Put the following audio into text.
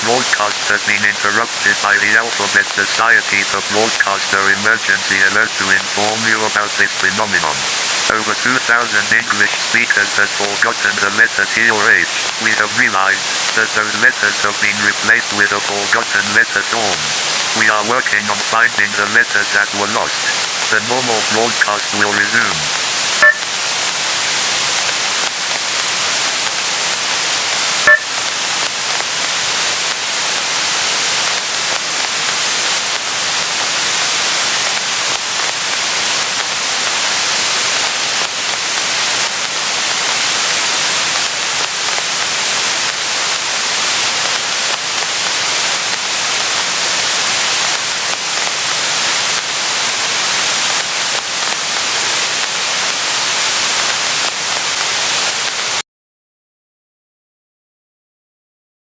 broadcast has been interrupted by the Alphabet Society. The broadcaster emergency alert to inform you about this phenomenon. Over 2,000 English speakers have forgotten the letter T or H. We have realized that those letters have been replaced with a forgotten letter form. We are working on finding the letters that were lost. The normal broadcast will resume.